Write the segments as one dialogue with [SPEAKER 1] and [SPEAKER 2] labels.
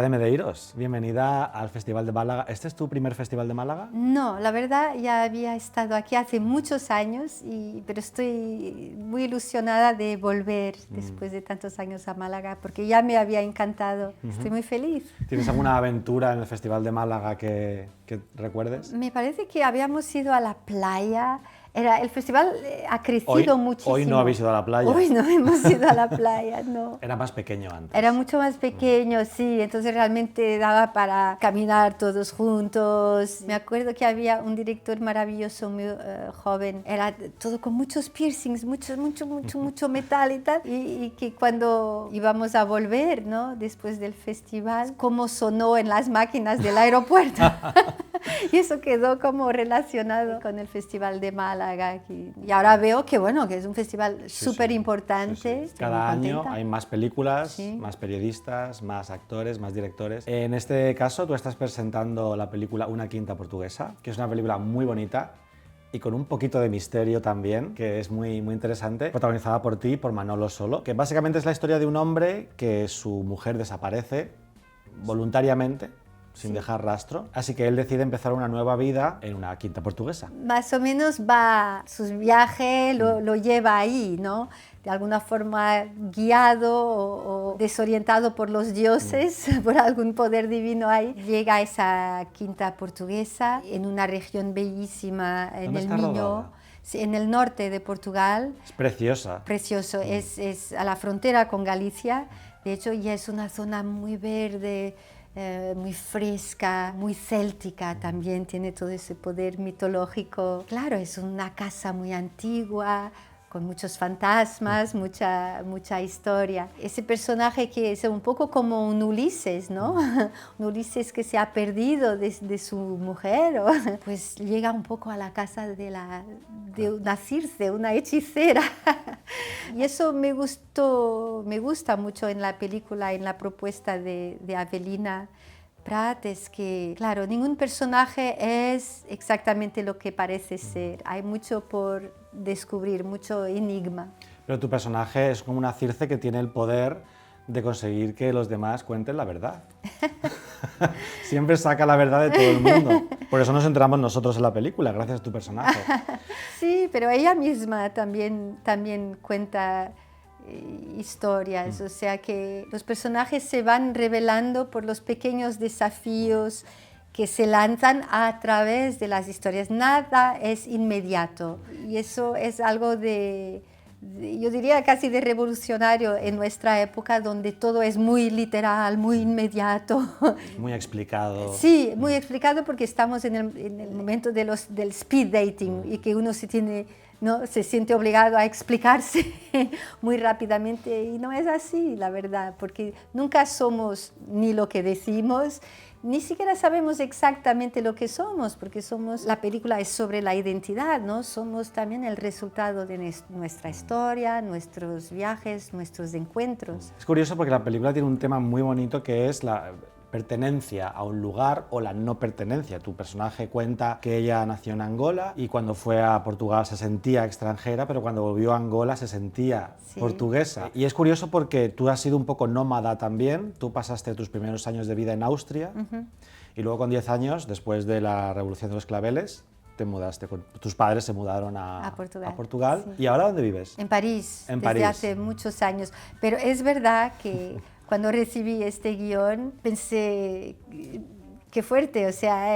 [SPEAKER 1] María de Medeiros, bienvenida al Festival de Málaga. ¿Este es tu primer Festival de Málaga?
[SPEAKER 2] No, la verdad ya había estado aquí hace muchos años, pero estoy muy ilusionada de volver después de tantos años a Málaga, porque ya me había encantado. Estoy muy feliz.
[SPEAKER 1] ¿Tienes alguna aventura en el Festival de Málaga que recuerdes?
[SPEAKER 2] Me parece que habíamos ido a la playa. El festival ha crecido muchísimo.
[SPEAKER 1] Hoy no habéis ido a la playa.
[SPEAKER 2] Hoy no hemos ido a la playa, no.
[SPEAKER 1] Era más pequeño antes.
[SPEAKER 2] Era mucho más pequeño, sí, entonces realmente daba para caminar todos juntos. Me acuerdo que había un director maravilloso, muy joven, era todo con muchos piercings, mucho metal y tal, y que cuando íbamos a volver, ¿no?, después del festival, cómo sonó en las máquinas del aeropuerto. Y eso quedó como relacionado con el Festival de Málaga. Y ahora veo que, bueno, que es un festival súper importante.
[SPEAKER 1] Sí. Cada año hay más películas, más periodistas, más actores, más directores. En este caso, tú estás presentando la película Una quinta portuguesa, que es una película muy bonita y con un poquito de misterio también, que es muy interesante, protagonizada por ti y por Manolo Solo, que básicamente es la historia de un hombre que su mujer desaparece voluntariamente, sin dejar rastro, así que él decide empezar una nueva vida en una quinta portuguesa.
[SPEAKER 2] Más o menos sus viajes lo lleva ahí, ¿no? De alguna forma guiado o desorientado por los dioses, por algún poder divino ahí. Llega a esa quinta portuguesa en una región bellísima en el Minho, en el norte de Portugal.
[SPEAKER 1] Es preciosa.
[SPEAKER 2] Precioso, es a la frontera con Galicia. De hecho, ya es una zona muy verde, muy fresca, muy céltica también, tiene todo ese poder mitológico. Claro, es una casa muy antigua, con muchos fantasmas, mucha historia. Ese personaje que es un poco como un Ulises, ¿no? Un Ulises que se ha perdido de su mujer, pues llega un poco a la casa de una Circe, una hechicera. Y eso me gusta mucho en la película, en la propuesta de Avelina Prat, es que, claro, ningún personaje es exactamente lo que parece ser. Hay mucho por descubrir, mucho enigma.
[SPEAKER 1] Pero tu personaje es como una Circe que tiene el poder de conseguir que los demás cuenten la verdad. Siempre saca la verdad de todo el mundo. Por eso nos enteramos nosotros en la película, gracias a tu personaje.
[SPEAKER 2] Sí, pero ella misma también cuenta historias, o sea que los personajes se van revelando por los pequeños desafíos que se lanzan a través de las historias. Nada es inmediato y eso es algo yo diría casi de revolucionario en nuestra época, donde todo es muy literal, muy inmediato.
[SPEAKER 1] Muy explicado.
[SPEAKER 2] Sí, muy explicado, porque estamos en el momento del speed dating y que uno se siente obligado a explicarse muy rápidamente, y no es así, la verdad, porque nunca somos ni lo que decimos, ni siquiera sabemos exactamente lo que somos, porque la película es sobre la identidad, ¿no? Somos también el resultado de nuestra historia, nuestros viajes, nuestros encuentros.
[SPEAKER 1] Es curioso porque la película tiene un tema muy bonito, que es la pertenencia a un lugar o la no pertenencia. Tu personaje cuenta que ella nació en Angola y cuando fue a Portugal se sentía extranjera, pero cuando volvió a Angola se sentía portuguesa. Y es curioso porque tú has sido un poco nómada también. Tú pasaste tus primeros años de vida en Austria y luego con 10 años, después de la Revolución de los Claveles, te mudaste, tus padres se mudaron a Portugal.
[SPEAKER 2] Sí.
[SPEAKER 1] ¿Y ahora dónde vives?
[SPEAKER 2] En París,
[SPEAKER 1] desde
[SPEAKER 2] París. Hace muchos años. Pero es verdad que cuando recibí este guión pensé, qué fuerte, o sea,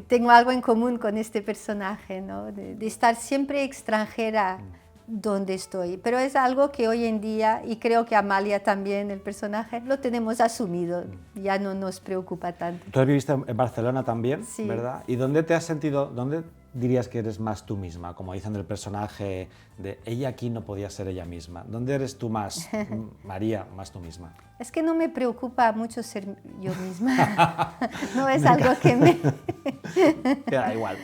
[SPEAKER 2] tengo algo en común con este personaje, ¿no? De estar siempre extranjera donde estoy. Pero es algo que hoy en día, y creo que Amalia también, el personaje, lo tenemos asumido, ya no nos preocupa tanto.
[SPEAKER 1] Tú viviste en Barcelona también,
[SPEAKER 2] sí,
[SPEAKER 1] ¿verdad? ¿Y dónde te has sentido, dónde dirías que eres más tú misma? Como dicen del personaje de ella aquí no podía ser ella misma. ¿Dónde eres tú más, María, más tú misma?
[SPEAKER 2] Es que no me preocupa mucho ser yo misma. No es algo que me...
[SPEAKER 1] Te da igual.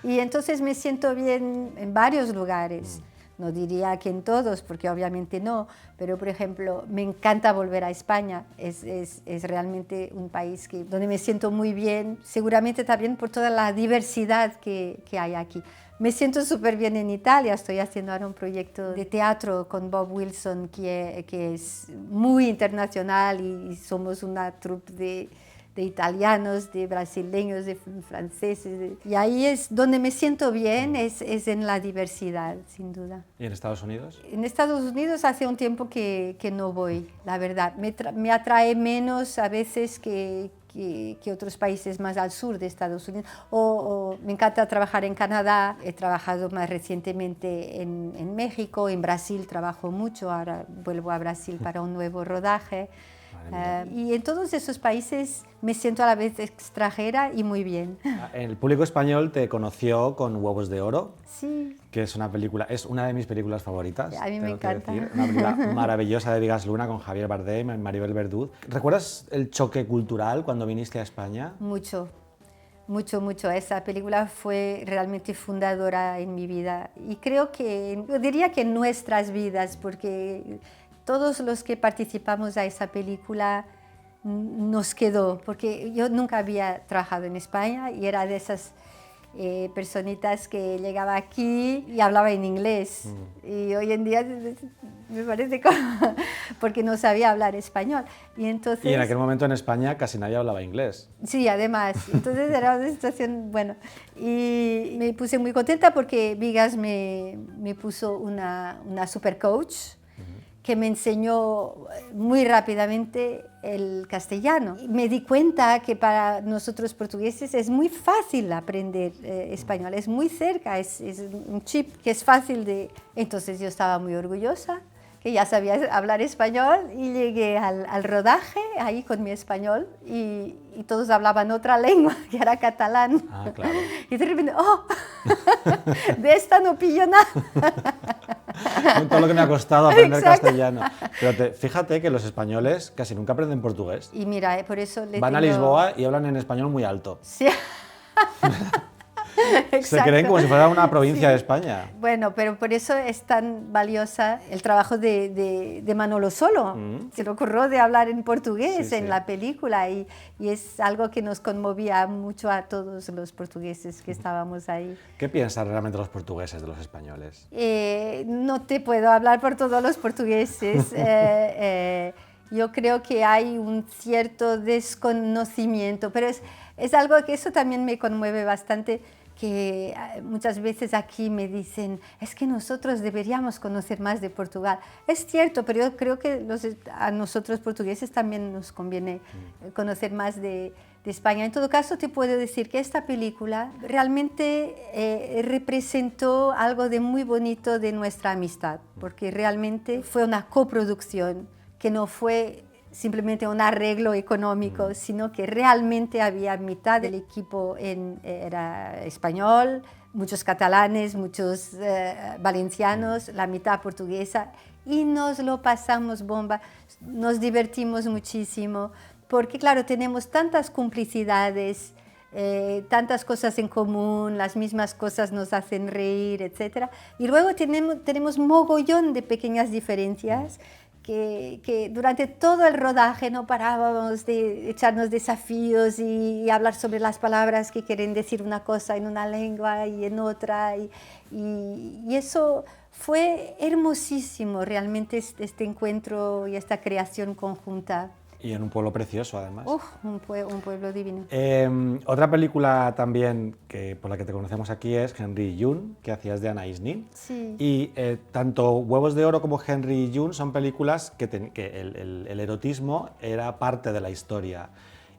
[SPEAKER 2] Y entonces me siento bien en varios lugares. No diría que en todos, porque obviamente no, pero por ejemplo, me encanta volver a España. Es realmente un país donde me siento muy bien, seguramente también por toda la diversidad que hay aquí. me siento súper bien en Italia. Estoy haciendo ahora un proyecto de teatro con Bob Wilson que es muy internacional y somos una troupe de italianos, de brasileños, de franceses. Y ahí es donde me siento bien, es en la diversidad, sin duda.
[SPEAKER 1] ¿Y en Estados Unidos?
[SPEAKER 2] En Estados Unidos hace un tiempo que no voy, la verdad. Me atrae menos a veces que otros países más al sur de Estados Unidos. O me encanta trabajar en Canadá, he trabajado más recientemente en México, en Brasil trabajo mucho, ahora vuelvo a Brasil para un nuevo rodaje. Y en todos esos países me siento a la vez extranjera y muy bien.
[SPEAKER 1] El público español te conoció con Huevos de Oro,
[SPEAKER 2] Sí.
[SPEAKER 1] que es una película, es una de mis películas favoritas.
[SPEAKER 2] A mí me encanta.
[SPEAKER 1] Decir. Una película maravillosa de Vigas Luna con Javier Bardem y Maribel Verdú. ¿Recuerdas el choque cultural cuando viniste a España?
[SPEAKER 2] Mucho, mucho, mucho. Esa película fue realmente fundadora en mi vida y creo que, yo diría que en nuestras vidas, porque todos los que participamos a esa película nos quedó, porque yo nunca había trabajado en España y era de esas personitas que llegaba aquí y hablaba en inglés. Y hoy en día me parece como porque no sabía hablar español. Y entonces,
[SPEAKER 1] y en aquel momento en España casi nadie hablaba inglés.
[SPEAKER 2] Sí, además. Entonces era una situación, bueno, y me puse muy contenta porque Vigas me puso una super coach que me enseñó muy rápidamente el castellano. Me di cuenta que para nosotros portugueses es muy fácil aprender español, es muy cerca, es un chip que es fácil de... Entonces yo estaba muy orgullosa, que ya sabía hablar español y llegué al rodaje ahí con mi español y todos hablaban otra lengua, que era catalán.
[SPEAKER 1] Ah, claro.
[SPEAKER 2] Y de repente, ¡oh! De esta no pillo nada.
[SPEAKER 1] Con todo lo que me ha costado aprender
[SPEAKER 2] Exacto.
[SPEAKER 1] castellano. Pero fíjate que los españoles casi nunca aprenden portugués.
[SPEAKER 2] Y mira, por eso
[SPEAKER 1] Van a Lisboa y hablan en español muy alto.
[SPEAKER 2] Sí.
[SPEAKER 1] Se creen como si fuera una provincia de España.
[SPEAKER 2] Bueno, pero por eso es tan valiosa el trabajo de Manolo Solo. Se le ocurrió de hablar en portugués en la película y es algo que nos conmovía mucho a todos los portugueses que estábamos ahí.
[SPEAKER 1] ¿Qué piensan realmente los portugueses de los españoles?
[SPEAKER 2] No te puedo hablar por todos los portugueses. Yo creo que hay un cierto desconocimiento, pero es algo que eso también me conmueve bastante, que muchas veces aquí me dicen, es que nosotros deberíamos conocer más de Portugal. Es cierto, pero yo creo que a nosotros portugueses también nos conviene conocer más de España. En todo caso, te puedo decir que esta película realmente representó algo de muy bonito de nuestra amistad, porque realmente fue una coproducción que no fue simplemente un arreglo económico, sino que realmente había mitad del equipo era español, muchos catalanes, muchos valencianos, la mitad portuguesa, y nos lo pasamos bomba, nos divertimos muchísimo, porque claro, tenemos tantas complicidades, tantas cosas en común, las mismas cosas nos hacen reír, etc. Y luego tenemos mogollón de pequeñas diferencias, que durante todo el rodaje no parábamos de echarnos desafíos y hablar sobre las palabras que quieren decir una cosa en una lengua y en otra. Y eso fue hermosísimo, realmente, este encuentro y esta creación conjunta.
[SPEAKER 1] Y en un pueblo precioso, además.
[SPEAKER 2] Un pueblo divino.
[SPEAKER 1] Otra película también por la que te conocemos aquí es Henry y June, que hacías de Anais Nin.
[SPEAKER 2] Sí.
[SPEAKER 1] Y tanto Huevos de Oro como Henry y June son películas que el erotismo era parte de la historia.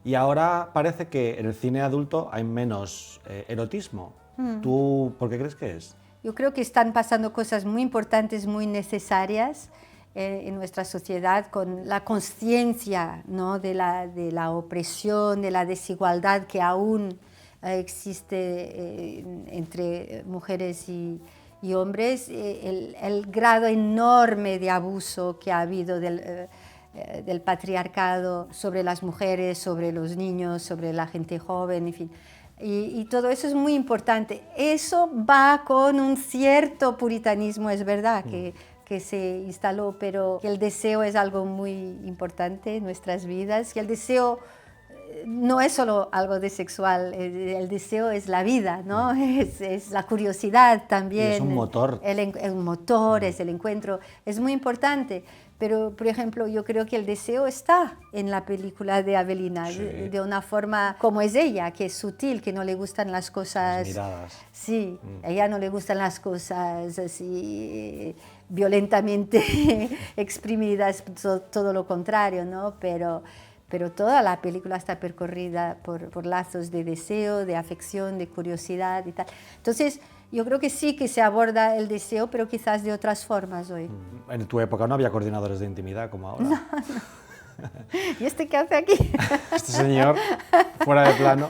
[SPEAKER 1] Y ahora parece que en el cine adulto hay menos erotismo. ¿Tú por qué crees que es?
[SPEAKER 2] Yo creo que están pasando cosas muy importantes, muy necesarias en nuestra sociedad, con la conciencia, ¿no?, de la opresión, de la desigualdad que aún existe entre mujeres y hombres, el grado enorme de abuso que ha habido del patriarcado sobre las mujeres, sobre los niños, sobre la gente joven, en fin. Y todo eso es muy importante. Eso va con un cierto puritanismo, es verdad, que se instaló, pero que el deseo es algo muy importante en nuestras vidas, y el deseo no es solo algo de sexual, el deseo es la vida, ¿no? Es la curiosidad también.
[SPEAKER 1] Y es un motor.
[SPEAKER 2] El motor, es el encuentro, es muy importante. Pero, por ejemplo, yo creo que el deseo está en la película de Avelina,
[SPEAKER 1] Sí.
[SPEAKER 2] de una forma como es ella, que es sutil, que no le gustan las cosas...
[SPEAKER 1] Las miradas.
[SPEAKER 2] Sí, a ella no le gustan las cosas así violentamente exprimidas, todo lo contrario, ¿no? Pero toda la película está percorrida por lazos de deseo, de afección, de curiosidad y tal. Entonces, yo creo que sí que se aborda el deseo, pero quizás de otras formas hoy.
[SPEAKER 1] En tu época no había coordinadores de intimidad como ahora.
[SPEAKER 2] No. ¿Y este qué hace aquí?
[SPEAKER 1] Este señor, fuera de plano.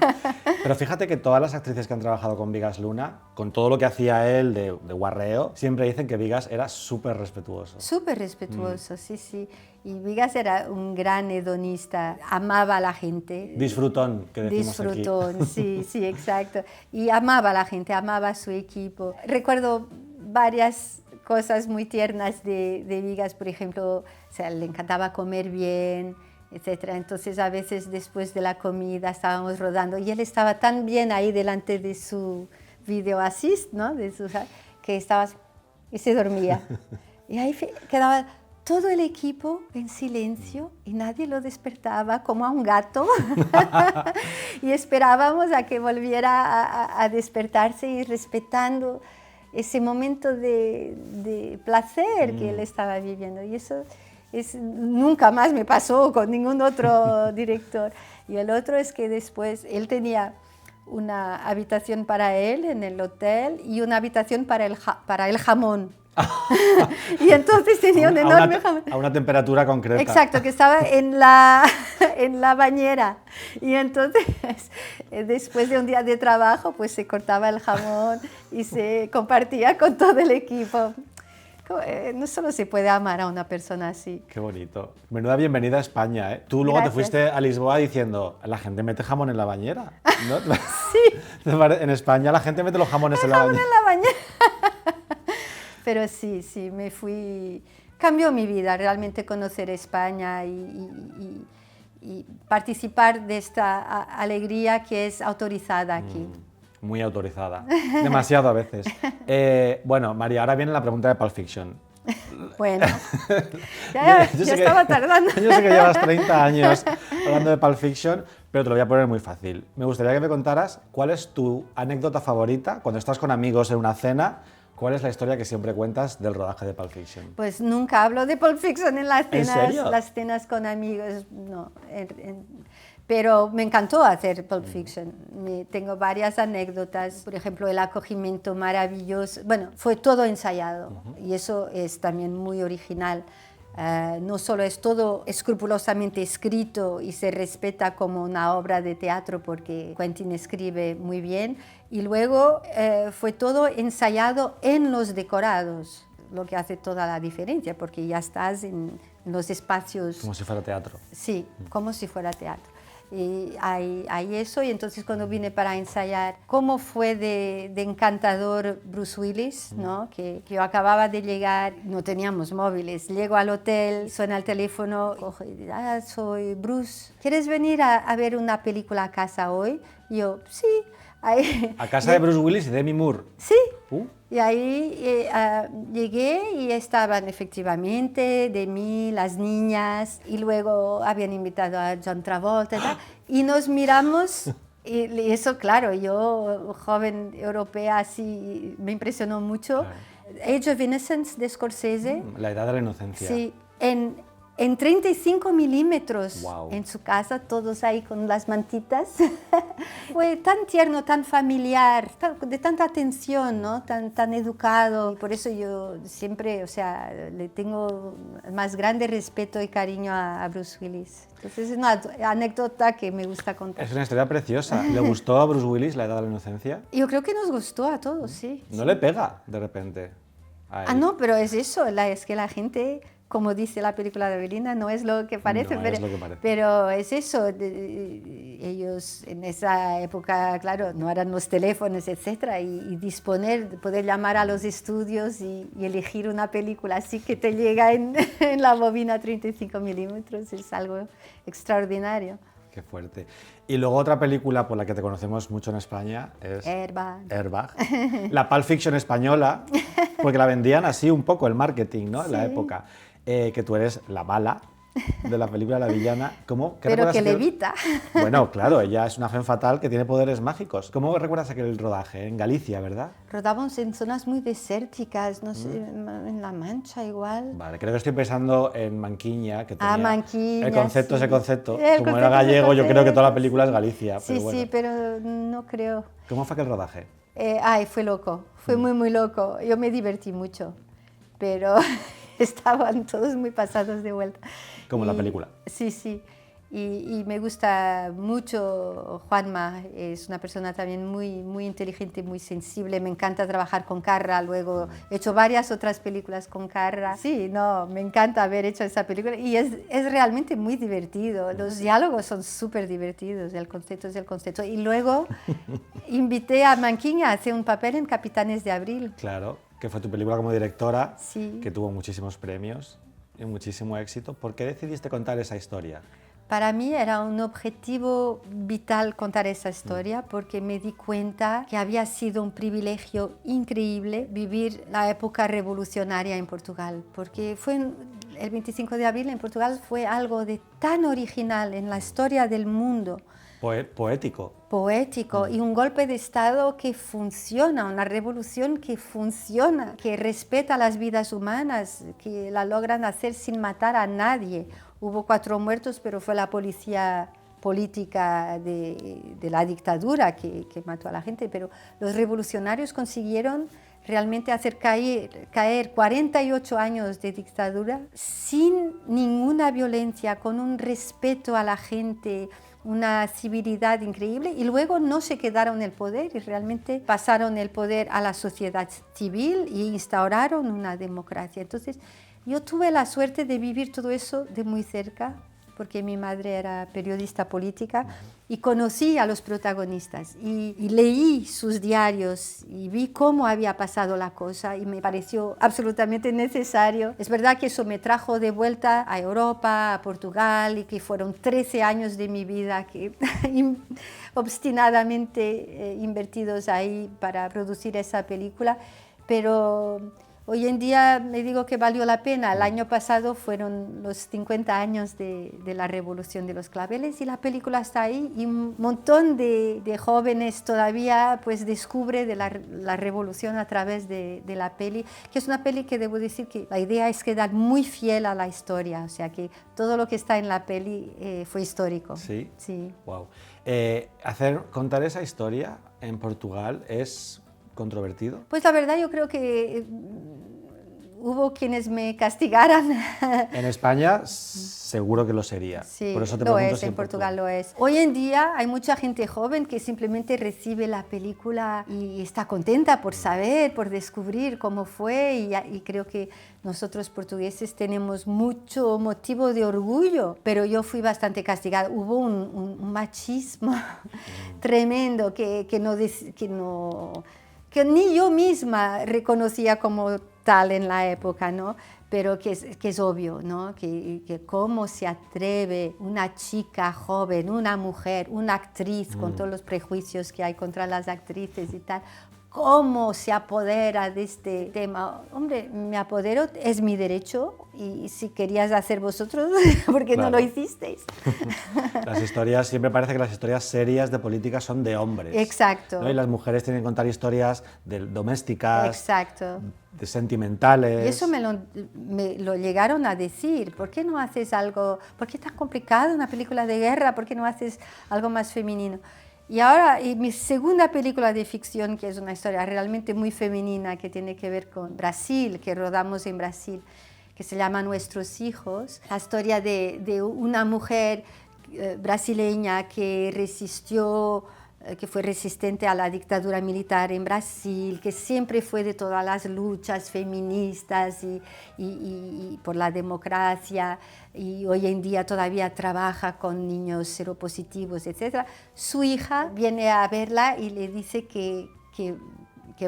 [SPEAKER 1] Pero fíjate que todas las actrices que han trabajado con Vigas Luna, con todo lo que hacía él de guarreo, siempre dicen que Vigas era súper respetuoso.
[SPEAKER 2] Súper respetuoso, sí, sí. Y Vigas era un gran hedonista, amaba a la gente.
[SPEAKER 1] Disfrutón, que decimos
[SPEAKER 2] Disfrutón,
[SPEAKER 1] aquí.
[SPEAKER 2] sí, sí, exacto. Y amaba a la gente, amaba a su equipo. Recuerdo varias cosas muy tiernas de Vigas, por ejemplo, o sea, le encantaba comer bien, etcétera. Entonces, a veces después de la comida estábamos rodando y él estaba tan bien ahí delante de su video assist, ¿no? Que estaba y se dormía. Y ahí quedaba todo el equipo en silencio y nadie lo despertaba, como a un gato. Y esperábamos a que volviera a despertarse y respetando ese momento de placer que él estaba viviendo. Y eso nunca más me pasó con ningún otro director. Y el otro es que después él tenía una habitación para él en el hotel y una habitación para el jamón. Y entonces tenía un enorme jamón.
[SPEAKER 1] A una temperatura concreta.
[SPEAKER 2] Exacto, que estaba en la bañera. Y entonces, después de un día de trabajo, pues se cortaba el jamón y se compartía con todo el equipo. No solo se puede amar a una persona así.
[SPEAKER 1] Qué bonito. Menuda bienvenida a España, ¿eh? Tú luego
[SPEAKER 2] Gracias.
[SPEAKER 1] te fuiste a Lisboa diciendo, la gente mete jamón en la bañera, ¿no?
[SPEAKER 2] Sí.
[SPEAKER 1] En España la gente mete los jamones en la
[SPEAKER 2] Jamón
[SPEAKER 1] bañera.
[SPEAKER 2] en la bañera. Pero sí, me fui... Cambió mi vida, realmente conocer España y participar de esta alegría que es autorizada aquí.
[SPEAKER 1] Muy autorizada. Demasiado a veces. Bueno, María, ahora viene la pregunta de Pulp Fiction.
[SPEAKER 2] Bueno, ya
[SPEAKER 1] Yo sé que-
[SPEAKER 2] estaba tardando.
[SPEAKER 1] Yo sé que llevas 30 años hablando de Pulp Fiction, pero te lo voy a poner muy fácil. Me gustaría que me contaras cuál es tu anécdota favorita cuando estás con amigos en una cena. ¿Cuál es la historia que siempre cuentas del rodaje de Pulp Fiction?
[SPEAKER 2] Pues nunca hablo de Pulp Fiction en las cenas,
[SPEAKER 1] serio?
[SPEAKER 2] las cenas con amigos, no. Pero me encantó hacer Pulp Fiction. Tengo varias anécdotas, por ejemplo, el acogimiento maravilloso. Bueno, fue todo ensayado y eso es también muy original. No solo es todo escrupulosamente escrito y se respeta como una obra de teatro porque Quentin escribe muy bien, y luego fue todo ensayado en los decorados, lo que hace toda la diferencia porque ya estás en los espacios.
[SPEAKER 1] Como si fuera teatro.
[SPEAKER 2] Sí, como si fuera teatro. Y hay eso, y entonces cuando vine para ensayar, cómo fue de encantador Bruce Willis, ¿no? Que yo acababa de llegar, no teníamos móviles, llego al hotel, suena el teléfono, cojo y digo, soy Bruce, ¿quieres venir a ver una película a casa hoy? Y yo, sí. Ahí,
[SPEAKER 1] A casa de Bruce Willis y Demi Moore.
[SPEAKER 2] sí.
[SPEAKER 1] Uh.
[SPEAKER 2] Y ahí llegué y estaban efectivamente de mí, las niñas, y luego habían invitado a John Travolta y tal, y nos miramos, y eso, claro, yo, joven europea, así, me impresionó mucho. Age of Innocence de Scorsese,
[SPEAKER 1] La edad de la inocencia.
[SPEAKER 2] sí, en 35 milímetros,
[SPEAKER 1] Wow.
[SPEAKER 2] en su casa, todos ahí con las mantitas. Fue tan tierno, tan familiar, de tanta atención, ¿no? Tan educado. Y por eso yo siempre, o sea, le tengo el más grande respeto y cariño a Bruce Willis. Entonces es una anécdota que me gusta contar.
[SPEAKER 1] Es una historia preciosa. ¿Le gustó a Bruce Willis la edad de la inocencia?
[SPEAKER 2] Yo creo que nos gustó a todos, sí.
[SPEAKER 1] No le pega, de repente. a él.
[SPEAKER 2] No, pero es eso, es que la gente, como dice la película de Avelina, no es lo que parece,
[SPEAKER 1] No
[SPEAKER 2] pero,
[SPEAKER 1] es lo que parece.
[SPEAKER 2] pero es eso, ellos en esa época, claro, no eran los teléfonos, etcétera, y poder llamar a los estudios y elegir una película así que te llega en la bobina 35 milímetros es algo extraordinario.
[SPEAKER 1] Qué fuerte. Y luego otra película por la que te conocemos mucho en España es Airbag. La Pulp Fiction española, porque la vendían así un poco el marketing, ¿no? En la época. Que tú eres la mala de la película, la villana. ¿Qué
[SPEAKER 2] Pero que
[SPEAKER 1] aquel...
[SPEAKER 2] levita.
[SPEAKER 1] Bueno, claro, ella es una femme fatal que tiene poderes mágicos. ¿Cómo recuerdas aquel rodaje? En Galicia, ¿verdad?
[SPEAKER 2] Rodábamos en zonas muy desérticas, no sé, en La Mancha igual.
[SPEAKER 1] Vale, creo que estoy pensando en Manquiña, que tenía
[SPEAKER 2] Manquiña,
[SPEAKER 1] el concepto,
[SPEAKER 2] sí.
[SPEAKER 1] ese concepto.
[SPEAKER 2] El
[SPEAKER 1] Como
[SPEAKER 2] concepto,
[SPEAKER 1] era gallego,
[SPEAKER 2] ese
[SPEAKER 1] yo creo que toda la
[SPEAKER 2] concepto,
[SPEAKER 1] película
[SPEAKER 2] sí.
[SPEAKER 1] es Galicia.
[SPEAKER 2] Sí,
[SPEAKER 1] pero bueno.
[SPEAKER 2] sí, pero no creo.
[SPEAKER 1] ¿Cómo fue aquel rodaje?
[SPEAKER 2] Fue loco, fue muy loco. Yo me divertí mucho, pero estaban todos muy pasados de vuelta.
[SPEAKER 1] Como la película.
[SPEAKER 2] Sí, sí. Y me gusta mucho Juanma, es una persona también muy inteligente, muy sensible. Me encanta trabajar con Carra, luego he hecho varias otras películas con Carra. Sí, no, me encanta haber hecho esa película y es realmente muy divertido. Los diálogos son súper divertidos, el concepto es el concepto. Y luego invité a Manquiña a hacer un papel en Capitanes de Abril.
[SPEAKER 1] Claro, que fue tu película como directora,
[SPEAKER 2] sí.
[SPEAKER 1] Que tuvo muchísimos premios y muchísimo éxito. ¿Por qué decidiste contar esa historia?
[SPEAKER 2] Para mí era un objetivo vital contar esa historia porque me di cuenta que había sido un privilegio increíble vivir la época revolucionaria en Portugal, porque el 25 de abril en Portugal fue algo de tan original en la historia del mundo.
[SPEAKER 1] Poético.
[SPEAKER 2] Poético y un golpe de Estado que funciona, una revolución que funciona, que respeta las vidas humanas, que la logran hacer sin matar a nadie. Hubo 4 muertos, pero fue la policía política de la dictadura que mató a la gente, pero los revolucionarios consiguieron realmente hacer caer 48 años de dictadura sin ninguna violencia, con un respeto a la gente, una civilidad increíble, y luego no se quedaron en el poder y realmente pasaron el poder a la sociedad civil y instauraron una democracia. Entonces, yo tuve la suerte de vivir todo eso de muy cerca, porque mi madre era periodista política y conocí a los protagonistas y leí sus diarios y vi cómo había pasado la cosa y me pareció absolutamente necesario. Es verdad que eso me trajo de vuelta a Europa, a Portugal, y que fueron 13 años de mi vida que obstinadamente invertidos ahí para producir esa película, pero hoy en día me digo que valió la pena. El año pasado fueron los 50 años de la Revolución de los Claveles y la película está ahí y un montón de jóvenes todavía pues descubre de la revolución a través de la peli, que es una peli que debo decir que la idea es quedar muy fiel a la historia, o sea que todo lo que está en la peli fue histórico.
[SPEAKER 1] ¿Sí?
[SPEAKER 2] Sí.
[SPEAKER 1] Wow. Contar esa historia en Portugal es controvertido.
[SPEAKER 2] Pues la verdad yo creo que hubo quienes me castigaran.
[SPEAKER 1] En España seguro que lo sería.
[SPEAKER 2] Sí,
[SPEAKER 1] por eso te
[SPEAKER 2] lo
[SPEAKER 1] pregunto
[SPEAKER 2] es,
[SPEAKER 1] si
[SPEAKER 2] en Portugal lo es. Hoy en día hay mucha gente joven que simplemente recibe la película y está contenta por saber, por descubrir cómo fue y creo que nosotros portugueses tenemos mucho motivo de orgullo, pero yo fui bastante castigada. Hubo un machismo tremendo que ni yo misma reconocía como tal en la época, ¿no? Pero que es obvio, ¿no? Que cómo se atreve una chica joven, una mujer, una actriz, con todos los prejuicios que hay contra las actrices y tal, cómo se apodera de este tema. Hombre, me apodero, es mi derecho, y si querías hacer vosotros, ¿por qué no lo hicisteis?
[SPEAKER 1] Las historias, siempre parece que las historias serias de política son de hombres.
[SPEAKER 2] Exacto.
[SPEAKER 1] ¿No? Y las mujeres tienen que contar historias domésticas,
[SPEAKER 2] exacto,
[SPEAKER 1] de sentimentales.
[SPEAKER 2] Y eso me lo llegaron a decir. ¿Por qué no haces algo? ¿Por qué es tan complicado una película de guerra? ¿Por qué no haces algo más femenino? Y ahora, mi segunda película de ficción, que es una historia realmente muy femenina, que tiene que ver con Brasil, que rodamos en Brasil, que se llama Nuestros Hijos, la historia de una mujer brasileña que resistió, que fue resistente a la dictadura militar en Brasil, que siempre fue de todas las luchas feministas y por la democracia, y hoy en día todavía trabaja con niños seropositivos, etc. Su hija viene a verla y le dice que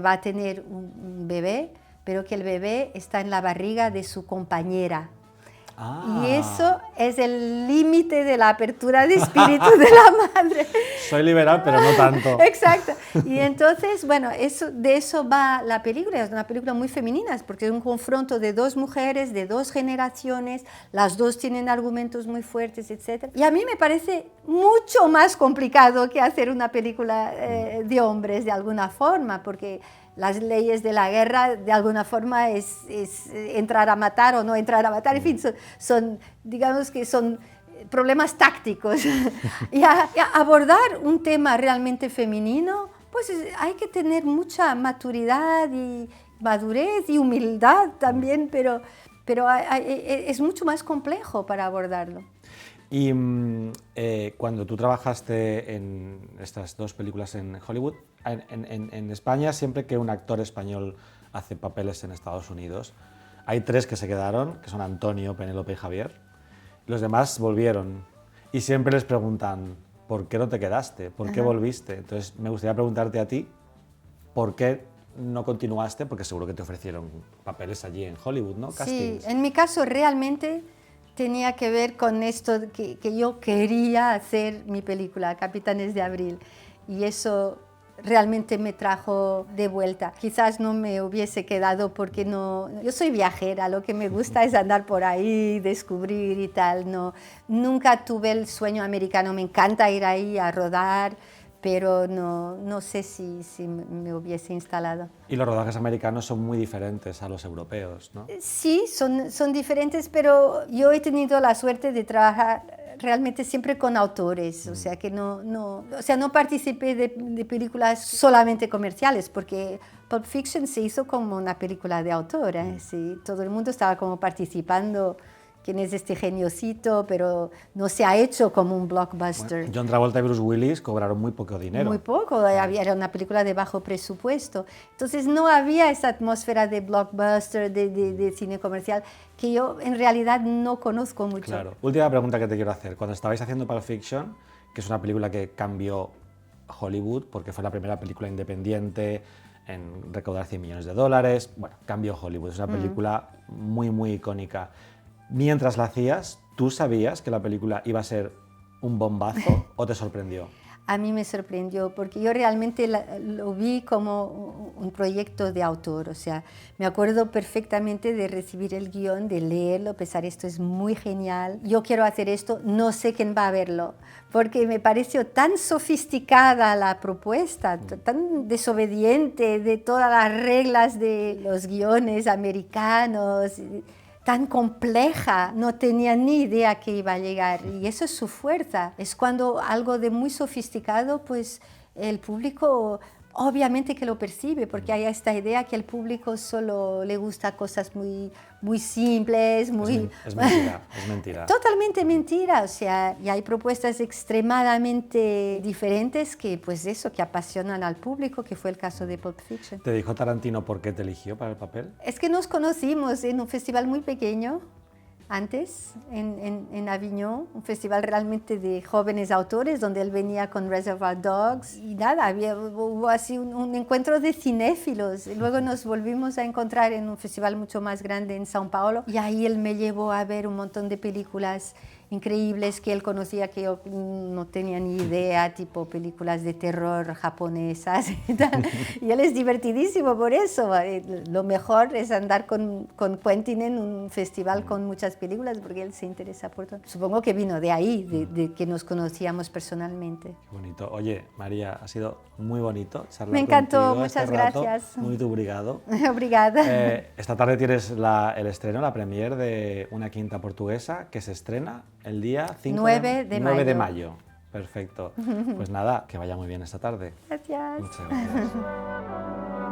[SPEAKER 2] va a tener un bebé, pero que el bebé está en la barriga de su compañera. Y eso es el límite de la apertura de espíritu de la madre.
[SPEAKER 1] Soy liberal, pero no tanto.
[SPEAKER 2] Exacto. Y entonces, bueno, de eso va la película. Es una película muy femenina, porque es un confronto de dos mujeres, de dos generaciones, las dos tienen argumentos muy fuertes, etc. Y a mí me parece mucho más complicado que hacer una película de hombres, de alguna forma, porque las leyes de la guerra, de alguna forma, es entrar a matar o no entrar a matar. En fin, digamos que son problemas tácticos. Y abordar un tema realmente femenino, pues hay que tener mucha maturidad y madurez y humildad también, pero es mucho más complejo para abordarlo.
[SPEAKER 1] Y cuando tú trabajaste en estas dos películas en Hollywood, en España, siempre que un actor español hace papeles en Estados Unidos, hay tres que se quedaron, que son Antonio, Penélope y Javier. Los demás volvieron y siempre les preguntan, ¿por qué no te quedaste? ¿Por qué volviste? Entonces me gustaría preguntarte a ti, ¿por qué no continuaste? Porque seguro que te ofrecieron papeles allí en Hollywood, ¿no? Castings.
[SPEAKER 2] Sí, en mi caso realmente tenía que ver con esto que yo quería hacer mi película, Capitanes de Abril, y eso realmente me trajo de vuelta. Quizás no me hubiese quedado porque yo soy viajera, lo que me gusta es andar por ahí, descubrir y tal. Nunca tuve el sueño americano, me encanta ir ahí a rodar, pero no sé si me hubiese instalado.
[SPEAKER 1] Y los rodajes americanos son muy diferentes a los europeos, ¿no?
[SPEAKER 2] Sí, son diferentes, pero yo he tenido la suerte de trabajar realmente siempre con autores, o sea que no participé de películas solamente comerciales, porque Pulp Fiction se hizo como una película de autor, sí, todo el mundo estaba como participando. ¿Quién es este geniosito? Pero no se ha hecho como un blockbuster.
[SPEAKER 1] Bueno, John Travolta y Bruce Willis cobraron muy poco dinero.
[SPEAKER 2] Muy poco, era una película de bajo presupuesto. Entonces no había esa atmósfera de blockbuster, de cine comercial, que yo en realidad no conozco mucho.
[SPEAKER 1] Claro. Última pregunta que te quiero hacer. Cuando estabais haciendo Pulp Fiction, que es una película que cambió Hollywood, porque fue la primera película independiente en recaudar $100 millones, bueno, cambió Hollywood. Es una película muy, muy icónica. Mientras la hacías, ¿tú sabías que la película iba a ser un bombazo o te sorprendió?
[SPEAKER 2] A mí me sorprendió porque yo realmente lo vi como un proyecto de autor, o sea, me acuerdo perfectamente de recibir el guión, de leerlo, pensar esto es muy genial, yo quiero hacer esto, no sé quién va a verlo, porque me pareció tan sofisticada la propuesta, tan desobediente de todas las reglas de los guiones americanos, tan compleja, no tenía ni idea que iba a llegar, y eso es su fuerza. Es cuando algo de muy sofisticado, pues el público obviamente que lo percibe, porque hay esta idea que al público solo le gusta cosas muy simples, muy...
[SPEAKER 1] Es mentira, es mentira.
[SPEAKER 2] Totalmente mentira, o sea, y hay propuestas extremadamente diferentes que, pues eso, que apasionan al público, que fue el caso de Pulp Fiction.
[SPEAKER 1] ¿Te dijo Tarantino por qué te eligió para el papel?
[SPEAKER 2] Es que nos conocimos en un festival muy pequeño, antes, en Avignon, un festival realmente de jóvenes autores, donde él venía con Reservoir Dogs, y nada, hubo así un encuentro de cinéfilos. Luego nos volvimos a encontrar en un festival mucho más grande en São Paulo, y ahí él me llevó a ver un montón de películas increíbles que él conocía, que yo no tenía ni idea, tipo películas de terror japonesas y tal. Y él es divertidísimo por eso. Lo mejor es andar con Quentin en un festival con muchas películas, porque él se interesa por todo. Supongo que vino de ahí, de que nos conocíamos personalmente.
[SPEAKER 1] Qué bonito. Oye, María, ha sido muy bonito charlar
[SPEAKER 2] Me encantó,
[SPEAKER 1] contigo
[SPEAKER 2] muchas
[SPEAKER 1] este rato.
[SPEAKER 2] gracias.
[SPEAKER 1] Muy obrigado.
[SPEAKER 2] Obrigada.
[SPEAKER 1] Esta tarde tienes el estreno, la premier de Una quinta portuguesa, que se estrena el día
[SPEAKER 2] 9 de
[SPEAKER 1] mayo. Perfecto. Pues nada, que vaya muy bien esta tarde.
[SPEAKER 2] Gracias.
[SPEAKER 1] Muchas gracias.